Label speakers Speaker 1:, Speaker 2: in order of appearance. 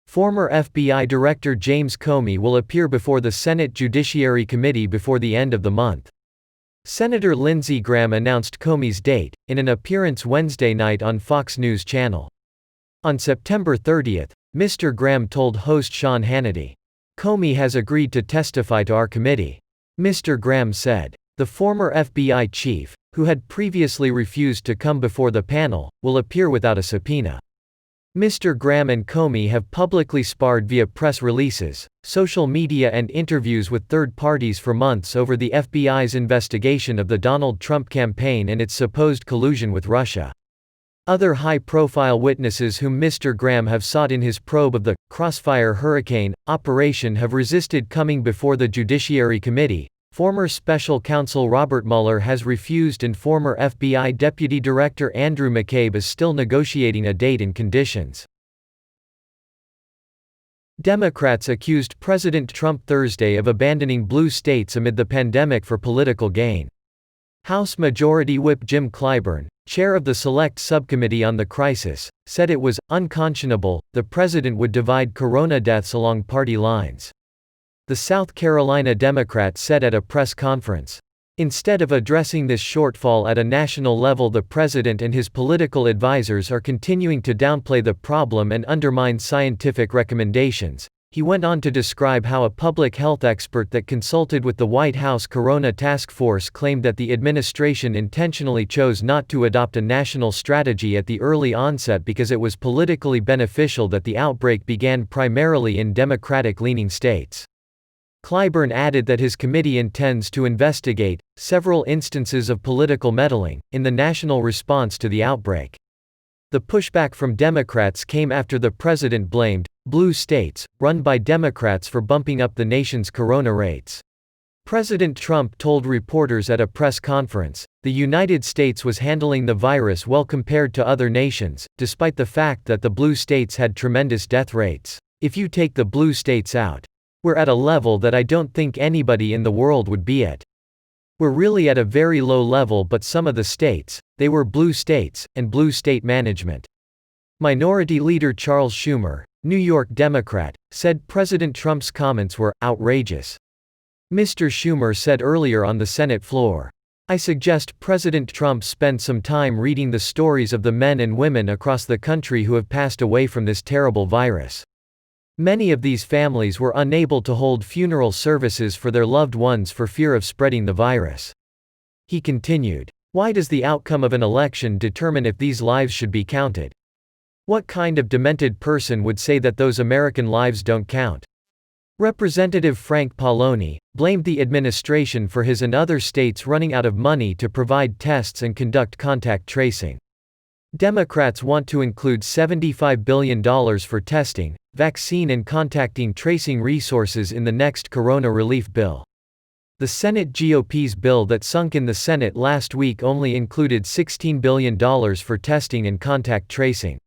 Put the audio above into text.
Speaker 1: Former FBI Director James Comey will appear before the Senate Judiciary Committee before the end of the month. Senator Lindsey Graham announced Comey's date, in an appearance Wednesday night on Fox News Channel. On September 30, Mr. Graham told host Sean Hannity, "Comey has agreed to testify to our committee." Mr. Graham said, "The former FBI chief, who had previously refused to come before the panel, will appear without a subpoena." Mr. Graham and Comey have publicly sparred via press releases, social media and interviews with third parties for months over the FBI's investigation of the Donald Trump campaign and its supposed collusion with Russia. Other high-profile witnesses whom Mr. Graham have sought in his probe of the Crossfire Hurricane operation have resisted coming before the Judiciary Committee. Former Special Counsel Robert Mueller has refused, and former FBI Deputy Director Andrew McCabe is still negotiating a date and conditions. Democrats accused President Trump Thursday of abandoning blue states amid the pandemic for political gain. House Majority Whip Jim Clyburn, chair of the Select Subcommittee on the Crisis, said it was unconscionable the president would divide corona deaths along party lines. The South Carolina Democrat said at a press conference, "Instead of addressing this shortfall at a national level, the president and his political advisors are continuing to downplay the problem and undermine scientific recommendations." He went on to describe how a public health expert that consulted with the White House Corona Task Force claimed that the administration intentionally chose not to adopt a national strategy at the early onset because it was politically beneficial that the outbreak began primarily in Democratic-leaning states. Clyburn added that his committee intends to investigate several instances of political meddling in the national response to the outbreak. The pushback from Democrats came after the president blamed blue states, run by Democrats, for bumping up the nation's corona rates. President Trump told reporters at a press conference, "The United States was handling the virus well compared to other nations, despite the fact that the blue states had tremendous death rates. If you take the blue states out, we're at a level that I don't think anybody in the world would be at. We're really at a very low level, but some of the states, they were blue states, and blue state management." Minority Leader Charles Schumer, New York Democrat, said President Trump's comments were outrageous. Mr. Schumer said earlier on the Senate floor, "I suggest President Trump spend some time reading the stories of the men and women across the country who have passed away from this terrible virus. Many of these families were unable to hold funeral services for their loved ones for fear of spreading the virus." He continued, "Why does the outcome of an election determine if these lives should be counted? What kind of demented person would say that those American lives don't count?" Representative Frank Pallone blamed the administration for his and other states running out of money to provide tests and conduct contact tracing. Democrats want to include $75 billion for testing, vaccine and contacting tracing resources in the next corona relief bill. The Senate GOP's bill that sunk in the Senate last week only included $16 billion for testing and contact tracing.